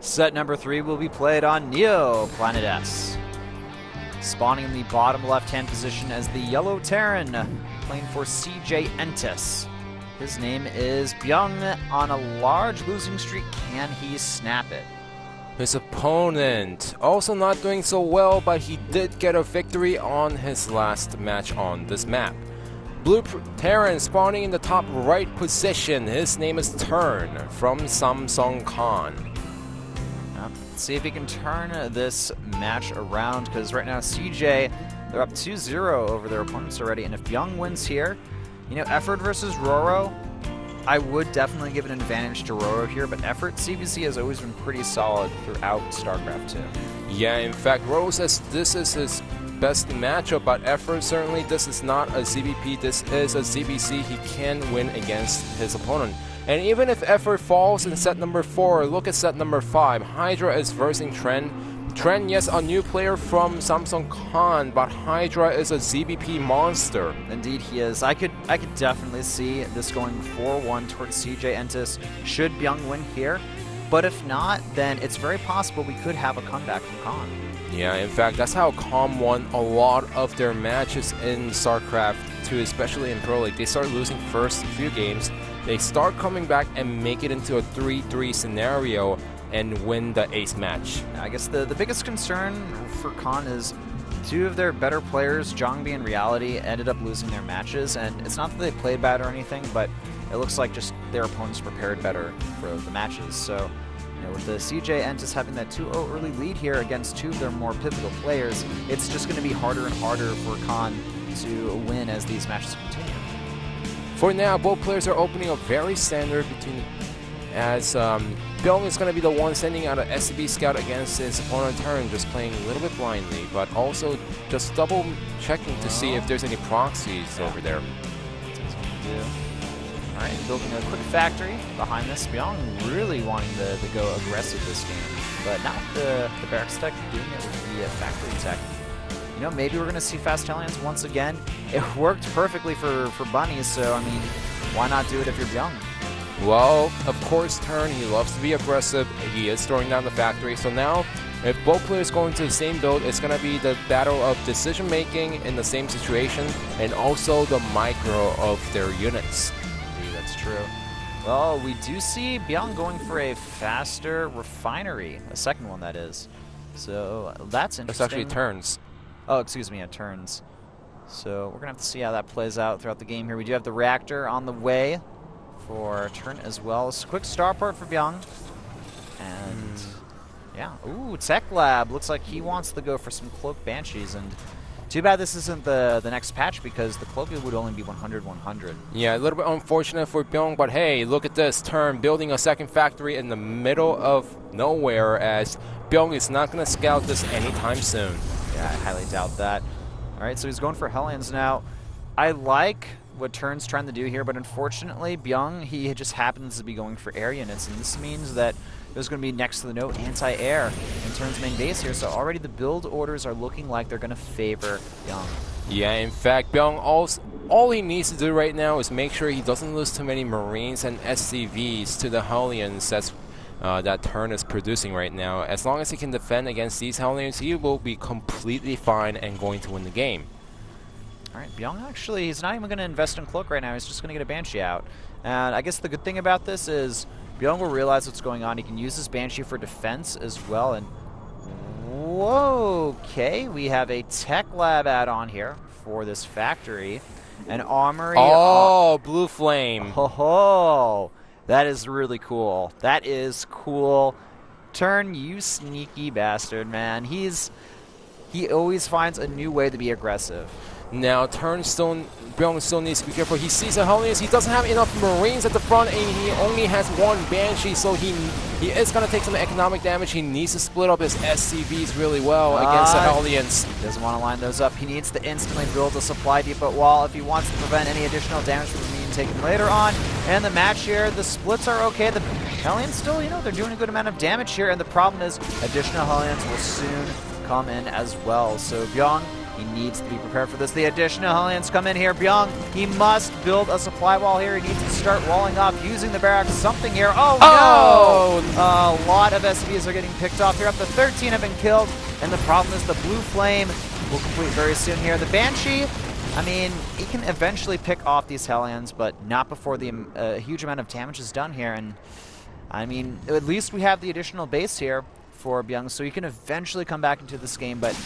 Set number 3 will be played on Neo Planet S. Spawning in the bottom left-hand position as the Yellow Terran, playing for CJ Entis. His name is Bbyong. On a large losing streak, can he snap it? His opponent also not doing so well, but he did get a victory on his last match on this map. Blue Terran spawning in the top right position. His name is Turn from Samsung Khan. Let's see if he can turn this match around, because right now CJ, they're up 2-0 over their opponents already, and if Bbyong wins here, you know, Effort versus Roro, I would definitely give an advantage to Roro here, but Effort CVC has always been pretty solid throughout Starcraft 2. Yeah, in fact, Roro says this is his best matchup, but Effort certainly this is not a CVP, this is a CVC. He can win against his opponent. And even if Effort falls in set number 4, look at set number 5. Hydra is versing Tren. Tren, yes, a new player from Samsung Khan, but Hydra is a ZBP monster. Indeed he is. I could definitely see this going 4-1 towards CJ Entis should Bbyong win here. But if not, then it's very possible we could have a comeback from Khan. Yeah, in fact, that's how Khan won a lot of their matches in StarCraft 2, especially in Pro League. They start losing first few games, they start coming back and make it into a 3-3 scenario and win the ace match. I guess the biggest concern for Khan is 2 of their better players, Zhongbi and Reality, ended up losing their matches, and it's not that they played bad or anything, but it looks like just their opponents prepared better for the matches. So, you know, with the CJ Entis having that 2-0 early lead here against 2 of their more pivotal players, it's just going to be harder and harder for Khan to win as these matches continue. For now, both players are opening up very standard between, as Bbyong is going to be the one sending out an SCB scout against his opponent Turn, just playing a little bit blindly, but also just double checking to see if there's any proxies over there. Alright, building a quick factory behind this. Bbyong really wanting to go aggressive this game, but not the barracks tech, doing it with the factory tech. You know, maybe we're going to see fast Hellions once again. It worked perfectly for Bunny, so, I mean, why not do it if you're Bbyong? Well, of course, Turn, he loves to be aggressive. He is throwing down the factory. So now, if both players go into the same build, it's going to be the battle of decision-making in the same situation, and also the micro of their units. Indeed, that's true. Well, we do see Bbyong going for a faster refinery. A second one, that is. So, that's interesting. It's actually Turns. Oh, excuse me, it turns. So we're going to have to see how that plays out throughout the game here. We do have the reactor on the way for Turn as well. It's a quick starport for Bbyong. And yeah, ooh, Tech Lab. Looks like he wants to go for some Cloak Banshees. And too bad this isn't the next patch, because the Cloak would only be 100-100. Yeah, a little bit unfortunate for Bbyong, but hey, look at this. Turn building a second factory in the middle of nowhere, as Bbyong is not going to scout this anytime soon. Yeah, I highly doubt that. All right, so he's going for Hellions now. I like what Turn's trying to do here, but unfortunately, Bbyong, he just happens to be going for air units, and this means that there's going to be next to the note anti-air in Turn's main base here, so already the build orders are looking like they're going to favor Bbyong. Yeah, in fact, Bbyong, all he needs to do right now is make sure he doesn't lose too many Marines and SCVs to the Hellions that Turn is producing right now. As long as he can defend against these Hellions, he will be completely fine and going to win the game. Alright, Bbyong actually, he's not even going to invest in Cloak right now, he's just going to get a Banshee out. And I guess the good thing about this is Bbyong will realize what's going on. He can use his Banshee for defense as well. And whoa, okay, we have a Tech Lab add-on here for this factory. An armory. Oh, Blue Flame. Oh, that is really cool. That is cool. Turn, you sneaky bastard, man. He always finds a new way to be aggressive. Now, Bbyong still needs to be careful. He sees a Hellions. He doesn't have enough Marines at the front, and he only has 1 Banshee, so he is going to take some economic damage. He needs to split up his SCVs really well against the Hellions. He doesn't want to line those up. He needs to instantly build a supply depot wall if he wants to prevent any additional damage from being taken later on. And the match here, the splits are okay. The Hellions still, you know, they're doing a good amount of damage here, and the problem is additional Hellions will soon come in as well. So Bbyong, He needs to be prepared for this. The additional Hellions come in here. Bbyong, he must build a supply wall here. He needs to start walling off, using the barracks, something here. Oh, no! A lot of SCVs are getting picked off here. Up to 13 have been killed, and the problem is the Blue Flame will complete very soon here. The Banshee, I mean, he can eventually pick off these Hellions, but not before the huge amount of damage is done here. And I mean, at least we have the additional base here for Bbyong, so he can eventually come back into this game. But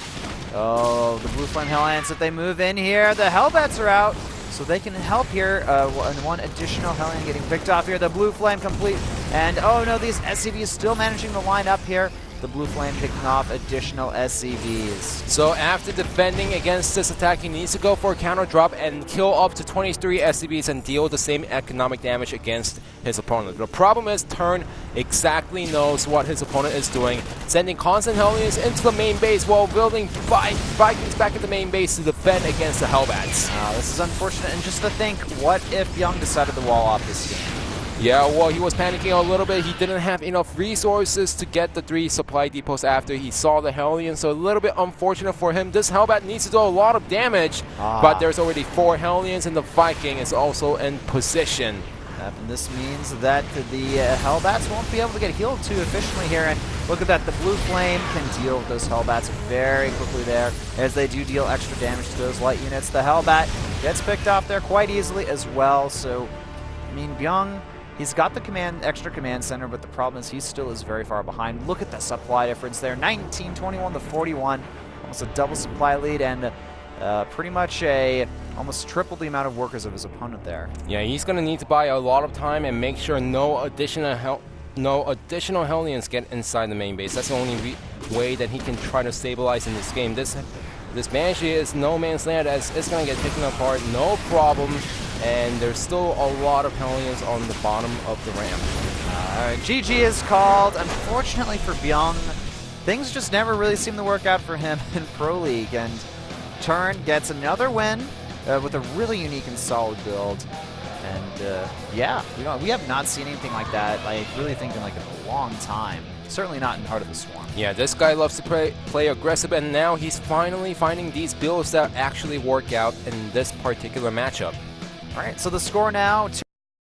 oh, the Blue Flame Hellions, if they move in here, the Hellbats are out, so they can help here. And one additional Hellion getting picked off here. The Blue Flame complete, and oh no, these SCVs still managing to line up here. The Blue Flame picking off additional SCVs. So after defending against this attack, he needs to go for a counter drop and kill up to 23 SCVs and deal the same economic damage against his opponent. The problem is Turn exactly knows what his opponent is doing, sending constant Hellions into the main base while building Vikings back at the main base to defend against the Hellbats. This is unfortunate, and just to think, what if Bbyong decided to wall off this game? Yeah, well, he was panicking a little bit. He didn't have enough resources to get the 3 supply depots after he saw the Hellion, so a little bit unfortunate for him. This Hellbat needs to do a lot of damage, but there's already 4 Hellions, and the Viking is also in position. And this means that the Hellbats won't be able to get healed too efficiently here. And look at that, the Blue Flame can deal with those Hellbats very quickly there, as they do deal extra damage to those light units. The Hellbat gets picked off there quite easily as well. So, I mean, Bbyong, he's got the extra command center, but the problem is he still is very far behind. Look at the supply difference there, 19-21 to 41, almost a double supply lead, and pretty much almost triple the amount of workers of his opponent there. Yeah, he's going to need to buy a lot of time and make sure no additional Hellions get inside the main base. That's the only way that he can try to stabilize in this game. This Banshee is no man's land, as it's going to get taken apart, no problem. And there's still a lot of Hellions on the bottom of the ramp. Alright, GG is called. Unfortunately for Bbyong, things just never really seem to work out for him in Pro League. And Turn gets another win with a really unique and solid build. And yeah, we have not seen anything like that, I really think, in like a long time. Certainly not in Heart of the Swarm. Yeah, this guy loves to play aggressive, and now he's finally finding these builds that actually work out in this particular matchup. All right, so the score now...